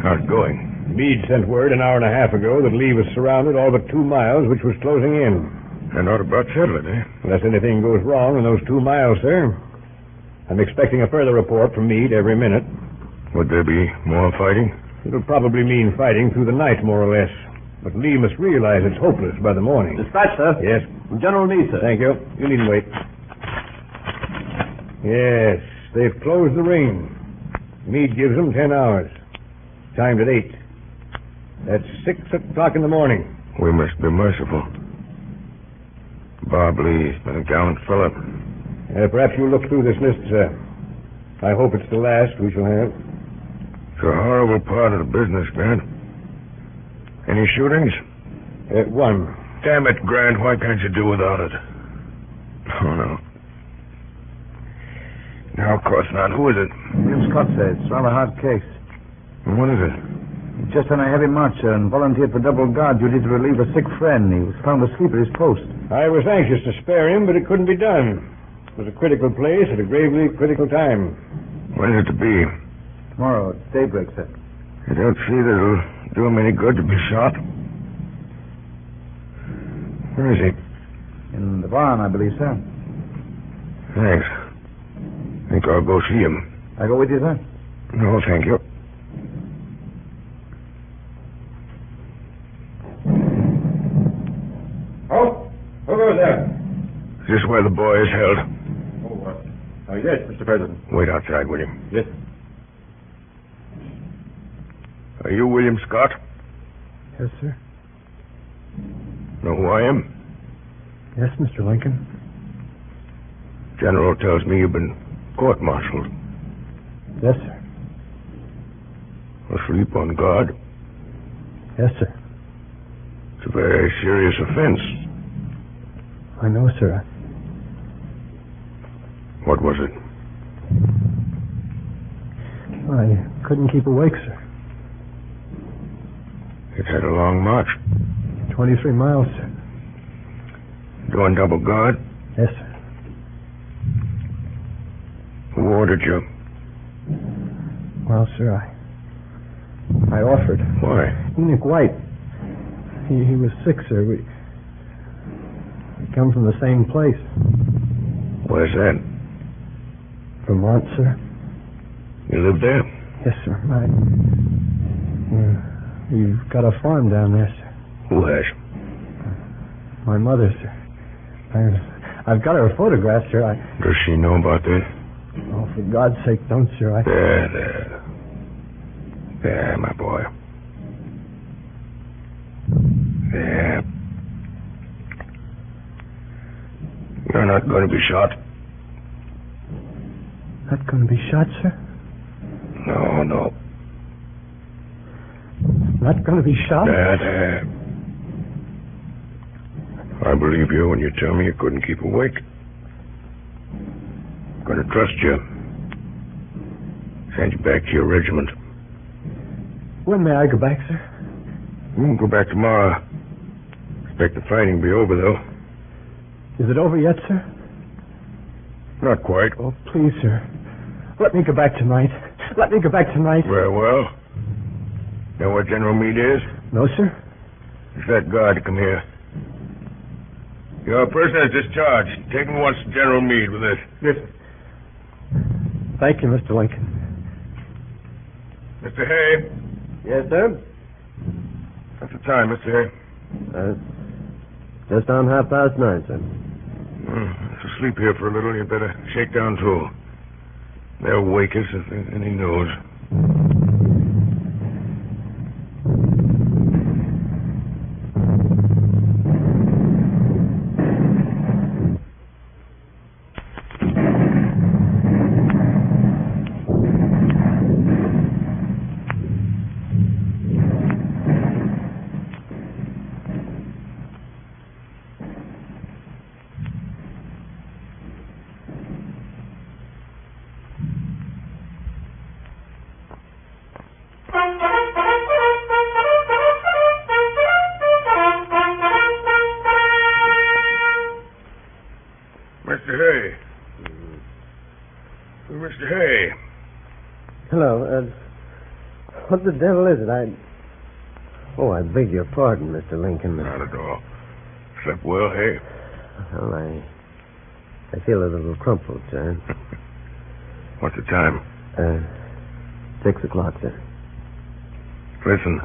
Speaker 3: How's it going?
Speaker 7: Meade sent word an hour and a half ago that Lee was surrounded all but 2 miles, which was closing in.
Speaker 3: And ought about settle it, eh?
Speaker 7: Unless anything goes wrong in those 2 miles, sir. I'm expecting a further report from Meade every minute.
Speaker 3: Would there be more fighting?
Speaker 7: It'll probably mean fighting through the night, more or less. But Lee must realize it's hopeless by the morning.
Speaker 8: Dispatch, sir.
Speaker 7: Yes.
Speaker 8: General Meade, sir.
Speaker 7: Thank you. You needn't wait. Yes, they've closed the ring. Meade gives them 10 hours. Timed at 8. That's 6 o'clock in the morning.
Speaker 3: We must be merciful. Bob Lee's been a gallant fellow.
Speaker 7: Perhaps you'll look through this list, sir. I hope it's the last we shall have.
Speaker 3: It's a horrible part of the business, Grant. Any shootings?
Speaker 7: 1.
Speaker 3: Damn it, Grant, why can't you do without it? Oh, no. No, of course not. Who is it?
Speaker 9: William Scott said it's a rather hard case.
Speaker 3: What is it?
Speaker 9: Just on a heavy march, sir, and volunteered for double guard duty to relieve a sick friend. He was found asleep at his post.
Speaker 7: I was anxious to spare him, but it couldn't be done. It was a critical place at a gravely critical time.
Speaker 3: When is it to be?
Speaker 9: Tomorrow at daybreak, sir.
Speaker 3: I don't see that it'll do him any good to be shot. Where is he?
Speaker 9: In the barn, I believe, sir.
Speaker 3: Thanks. Think I'll go see him.
Speaker 9: I go with you, sir?
Speaker 3: No, thank you.
Speaker 7: Oh, who goes there?
Speaker 3: Is this where the boy is held?
Speaker 8: Oh, yes, Mr. President.
Speaker 3: Wait outside, will you?
Speaker 8: Yes.
Speaker 3: Are you William Scott?
Speaker 5: Yes, sir.
Speaker 3: Know who I am?
Speaker 5: Yes, Mr. Lincoln.
Speaker 3: General tells me you've been court-martialed.
Speaker 5: Yes, sir.
Speaker 3: Asleep on guard.
Speaker 5: Yes, sir.
Speaker 3: It's a very serious offense.
Speaker 5: I know, sir.
Speaker 3: What was it?
Speaker 5: I couldn't keep awake, sir.
Speaker 3: It had a long march.
Speaker 5: 23 miles, sir.
Speaker 3: Doing double guard?
Speaker 5: Yes, sir.
Speaker 3: Who ordered you?
Speaker 5: Well, sir, I offered.
Speaker 3: Why?
Speaker 5: Enoch White. He was sick, sir. We come from the same place.
Speaker 3: Where's that?
Speaker 5: Vermont, sir.
Speaker 3: You live there?
Speaker 5: Yes, sir. You've got a farm down there, sir.
Speaker 3: Who has?
Speaker 5: My mother, sir. I've got her photograph, sir.
Speaker 3: Does she know about this?
Speaker 5: Oh, for God's sake, don't, sir.
Speaker 3: There. There, my boy. There. You're not going to be shot.
Speaker 5: Not going to be shot, sir?
Speaker 3: No.
Speaker 5: Not going to be shot?
Speaker 3: There. I believe you when you tell me you couldn't keep awake. I'm going to trust you. Send you back to your regiment.
Speaker 5: When may I go back, sir?
Speaker 3: You won't go back tomorrow. Expect the fighting to be over, though.
Speaker 5: Is it over yet, sir?
Speaker 3: Not quite.
Speaker 5: Oh, please, sir. Let me go back tonight. Let me go back tonight.
Speaker 3: Very well. Know where General Meade is?
Speaker 5: No, sir.
Speaker 3: It's that guard to come here. Your prisoner is discharged. Take him once to General Meade with this.
Speaker 5: Yes, sir. Thank you, Mr. Lincoln.
Speaker 3: Mr. Hay.
Speaker 6: Yes, sir?
Speaker 3: What's the time, Mr. Hay?
Speaker 6: Just on 9:30, sir.
Speaker 3: If you sleep here for a little, you'd better shake down, too. They'll wake us if there's any news.
Speaker 6: Hello. What the devil is it? Oh, I beg your pardon, Mr. Lincoln.
Speaker 3: Not at all. Slept well, hey?
Speaker 6: Well, I feel a little crumpled, sir.
Speaker 3: What's the time?
Speaker 6: 6 o'clock, sir.
Speaker 3: Listen.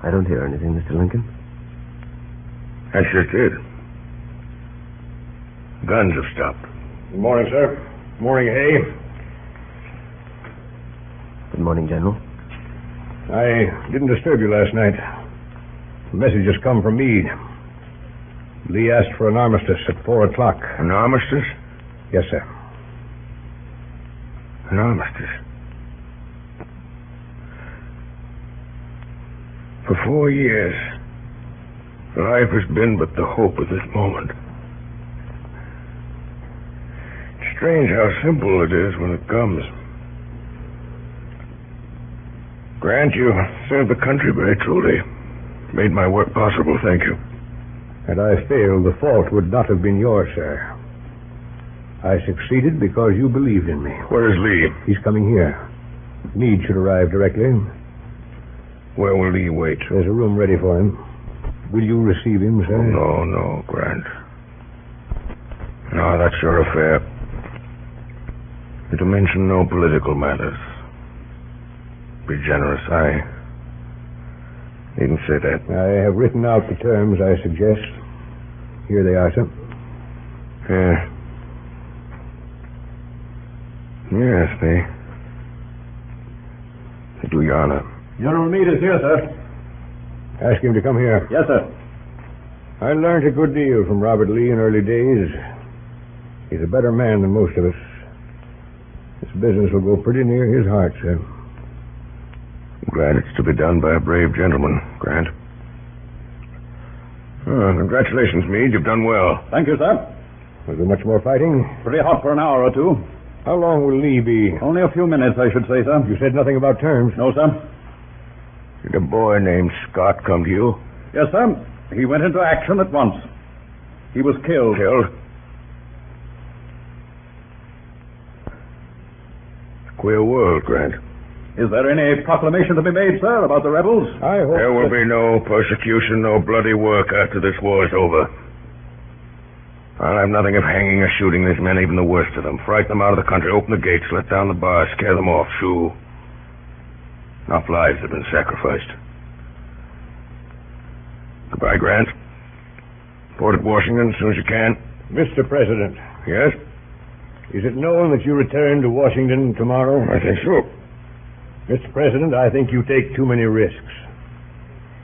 Speaker 6: I don't hear anything, Mr. Lincoln.
Speaker 3: That's just it. Guns have stopped.
Speaker 8: Good morning, sir. Morning, Hay.
Speaker 6: Good morning, General.
Speaker 8: I didn't disturb you last night. The message has come from Meade. Lee asked for an armistice at 4 o'clock.
Speaker 3: An armistice?
Speaker 8: Yes, sir.
Speaker 3: An armistice? For 4 years, life has been but the hope of this moment. It's strange how simple it is when it comes. Grant, you served the country very truly. Made my work possible, thank you.
Speaker 8: Had I failed, the fault would not have been yours, sir. I succeeded because you believed in me.
Speaker 3: Where is Lee?
Speaker 8: He's coming here. Meade should arrive directly.
Speaker 3: Where will Lee wait?
Speaker 8: There's a room ready for him. Will you receive him, sir?
Speaker 3: Oh, no, Grant. No, that's your affair. To mention no political matters. Be generous. I needn't say that.
Speaker 8: I have written out the terms I suggest. Here they are, sir.
Speaker 3: Yes, they do you honor.
Speaker 8: General Meade is here, sir. Ask him to come here. Yes, sir. I learned a good deal from Robert Lee in early days. He's a better man than most of us. This business will go pretty near his heart, sir.
Speaker 3: Glad it's to be done by a brave gentleman, Grant. Congratulations, Meade. You've done well.
Speaker 8: Thank you, sir. Was there much more fighting? Pretty hot for an hour or two. How long will Lee be? Only a few minutes, I should say, sir. You said nothing about terms. No, sir.
Speaker 3: Did a boy named Scott come to you?
Speaker 8: Yes, sir. He went into action at once. He was killed.
Speaker 3: Killed? Queer world, Grant.
Speaker 8: Is there any proclamation to be made, sir, about the rebels? I hope
Speaker 3: there will be no persecution, no bloody work after this war's over. I'll have nothing of hanging or shooting these men, even the worst of them. Frighten them out of the country, open the gates, let down the bars, scare them off, shoo. Enough lives have been sacrificed. Goodbye, Grant. Report at Washington as soon as you can.
Speaker 8: Mr. President.
Speaker 3: Yes?
Speaker 8: Is it known that you return to Washington tomorrow?
Speaker 3: I think so.
Speaker 8: Mr. President, I think you take too many risks.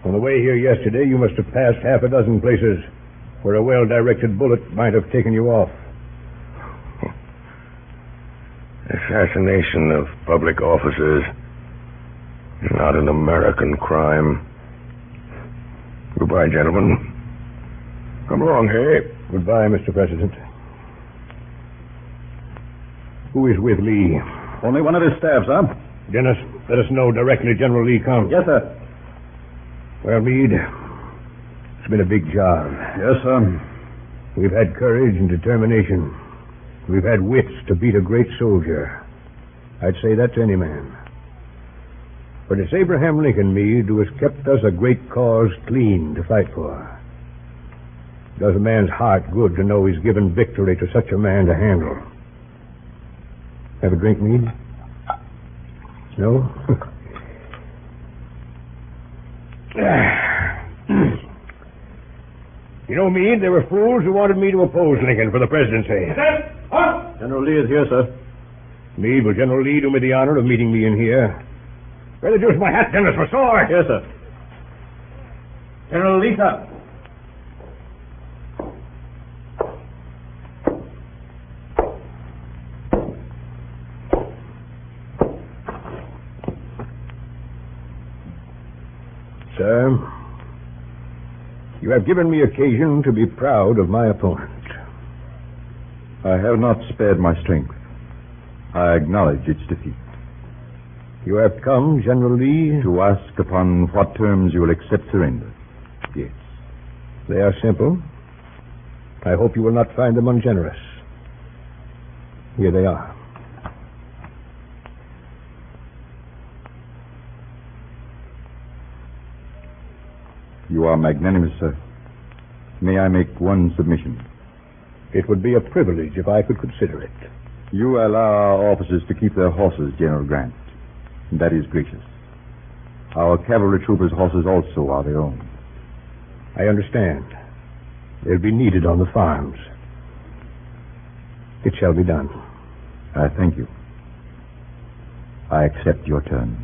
Speaker 8: On the way here yesterday, you must have passed half a dozen places where a well-directed bullet might have taken you off.
Speaker 3: Assassination of public officers is not an American crime. Goodbye, gentlemen. Come along, hey?
Speaker 8: Goodbye, Mr. President. Who is with Lee? Only one of his staff, sir. Dennis, let us know directly General Lee comes. Yes, sir. Well, Meade, it's been a big job. Yes, sir. We've had courage and determination. We've had wits to beat a great soldier. I'd say that to any man. But it's Abraham Lincoln, Meade, who has kept us a great cause clean to fight for. It does a man's heart good to know he's given victory to such a man to handle. Have a drink, Meade? No? You know, Meade, there were fools who wanted me to oppose Lincoln for the presidency. General Lee is here, sir. Meade, will General Lee do me the honor of meeting me in here? Where the deuce my hat, Dennis, for sword? Yes, sir. General Lee, sir. Sir, you have given me occasion to be proud of my opponent.
Speaker 5: I have not spared my strength. I acknowledge its defeat.
Speaker 8: You have come, General Lee,
Speaker 5: to ask upon what terms you will accept surrender. Yes.
Speaker 8: They are simple. I hope you will not find them ungenerous. Here they are. You are magnanimous, sir. May I make one submission?
Speaker 7: It would be a privilege if I could consider it.
Speaker 8: You allow our officers to keep their horses, General Grant. That is gracious. Our cavalry troopers' horses also are their own.
Speaker 7: I understand. They'll be needed on the farms. It shall be done.
Speaker 8: I thank you. I accept your terms.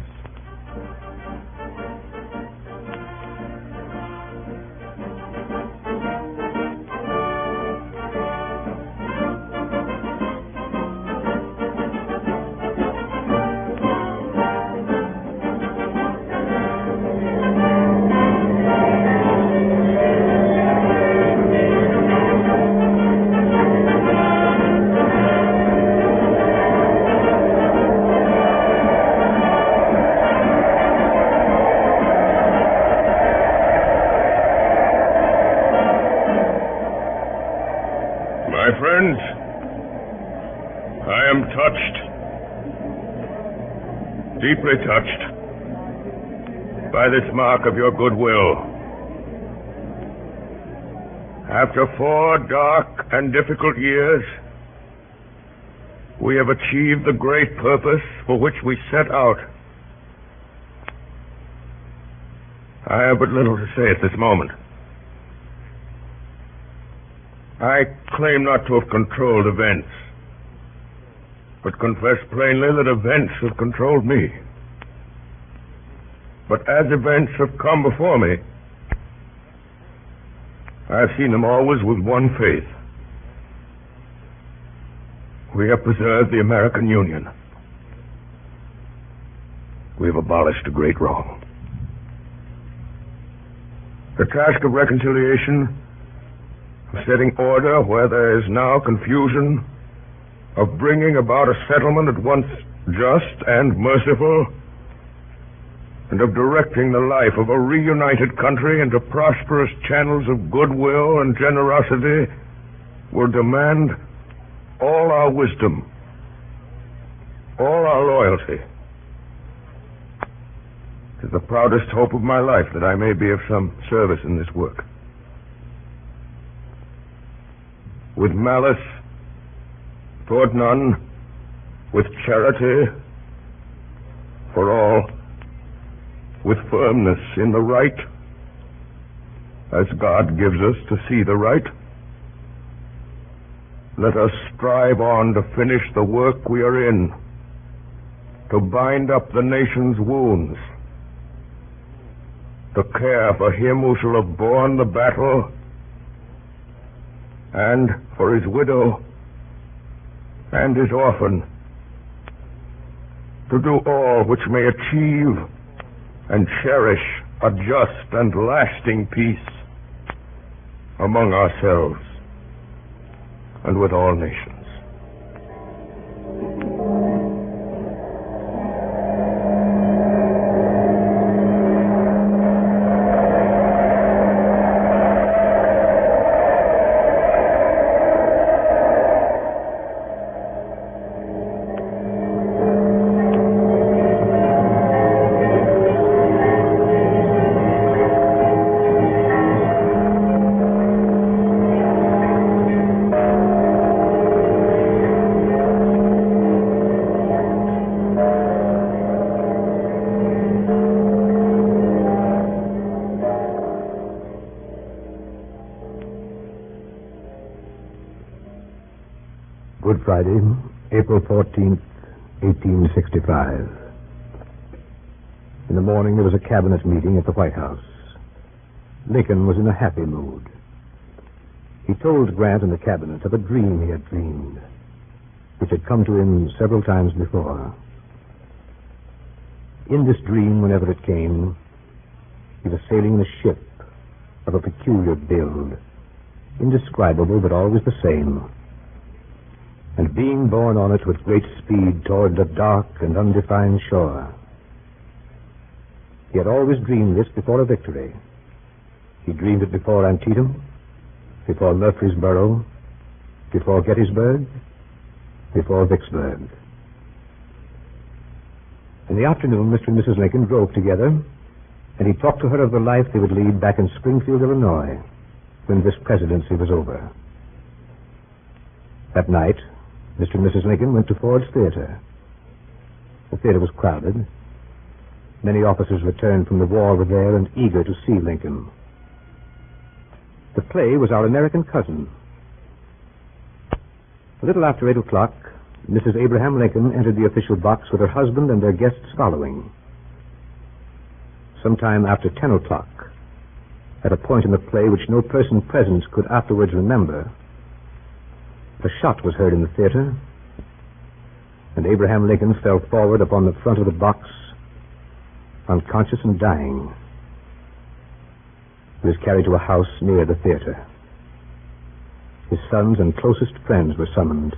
Speaker 3: My friends, I am touched, deeply touched, by this mark of your goodwill. After 4 dark and difficult years, we have achieved the great purpose for which we set out. I have but little to say at this moment. I claim not to have controlled events, but confess plainly that events have controlled me. But as events have come before me, I have seen them always with one faith. We have preserved the American Union. We have abolished a great wrong. The task of reconciliation, of setting order where there is now confusion, of bringing about a settlement at once just and merciful, and of directing the life of a reunited country into prosperous channels of goodwill and generosity, will demand all our wisdom, all our loyalty. It is the proudest hope of my life that I may be of some service in this work. With malice toward none, with charity for all, with firmness in the right, as God gives us to see the right. Let us strive on to finish the work we are in, to bind up the nation's wounds, to care for him who shall have borne the battle, and for his widow and his orphan, to do all which may achieve and cherish a just and lasting peace among ourselves and with all nations.
Speaker 7: Good Friday, April 14th, 1865. In the morning, there was a cabinet meeting at the White House. Lincoln was in a happy mood. He told Grant and the cabinet of a dream he had dreamed, which had come to him several times before. In this dream, whenever it came, he was sailing in a ship of a peculiar build, indescribable but always the same, and being borne on it with great speed toward a dark and undefined shore. He had always dreamed this before a victory. He dreamed it before Antietam, before Murfreesboro, before Gettysburg, before Vicksburg. In the afternoon, Mr. and Mrs. Lincoln drove together
Speaker 10: and he talked to her of the life they would lead back in Springfield, Illinois, when this presidency was over. That night, Mr. and Mrs. Lincoln went to Ford's Theater. The theater was crowded. Many officers returned from the war were there and eager to see Lincoln. The play was Our American Cousin. A little after 8 o'clock, Mrs. Abraham Lincoln entered the official box with her husband and their guests following. Sometime after 10 o'clock, at a point in the play which no person present could afterwards remember, a shot was heard in the theater, and Abraham Lincoln fell forward upon the front of the box, unconscious and dying. He was carried to a house near the theater. His sons and closest friends were summoned.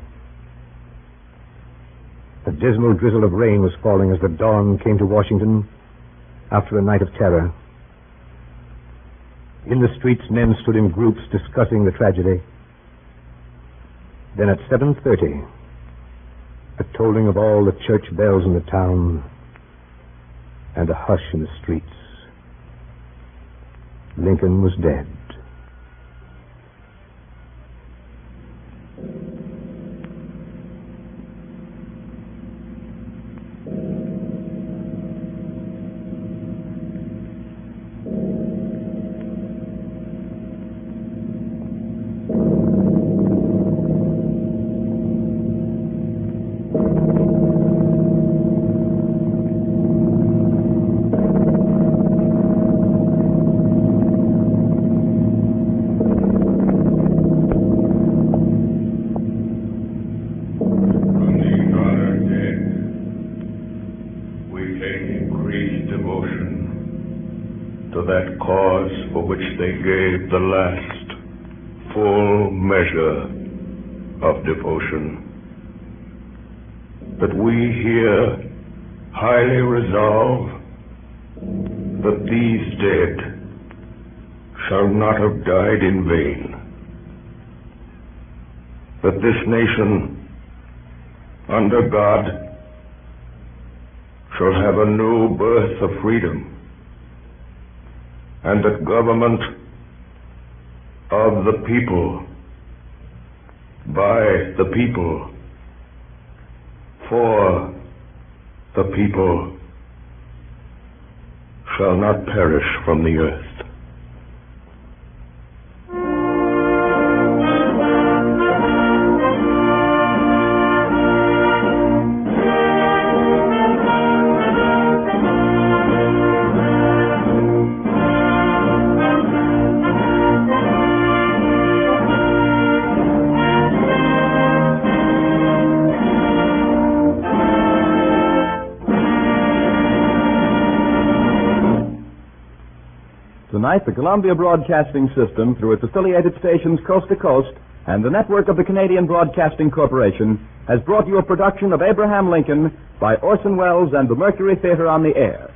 Speaker 10: A dismal drizzle of rain was falling as the dawn came to Washington after a night of terror. In the streets, men stood in groups discussing the tragedy. Then at 7:30, a tolling of all the church bells in the town and a hush in the streets. Lincoln was dead.
Speaker 3: They gave the last full measure of devotion. But we here highly resolve that these dead shall not have died in vain, that this nation under God shall have a new birth of freedom, and that government of the people, by the people, for the people, shall not perish from the earth.
Speaker 1: Tonight, the Columbia Broadcasting System, through its affiliated stations coast to coast, and the network of the Canadian Broadcasting Corporation, has brought you a production of Abraham Lincoln by Orson Welles and the Mercury Theater on the Air.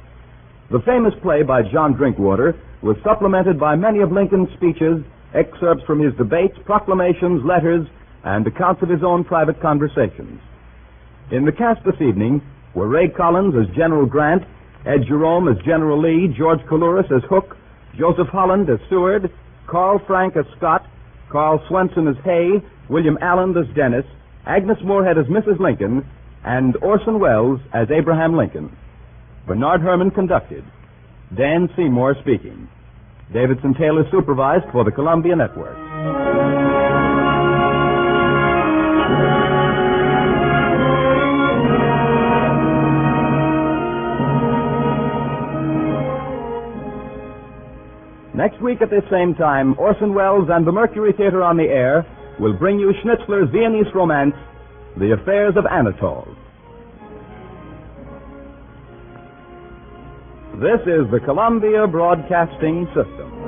Speaker 1: The famous play by John Drinkwater was supplemented by many of Lincoln's speeches, excerpts from his debates, proclamations, letters, and accounts of his own private conversations. In the cast this evening were Ray Collins as General Grant, Ed Jerome as General Lee, George Coulouris as Hook, Joseph Holland as Stewart, Carl Frank as Scott, Carl Swenson as Hay, William Allen as Dennis, Agnes Moorehead as Mrs. Lincoln, and Orson Welles as Abraham Lincoln. Bernard Herrmann conducted. Dan Seymour speaking. Davidson Taylor supervised for the Columbia Network. Next week at this same time, Orson Welles and the Mercury Theater on the Air will bring you Schnitzler's Viennese romance, The Affairs of Anatole. This is the Columbia Broadcasting System.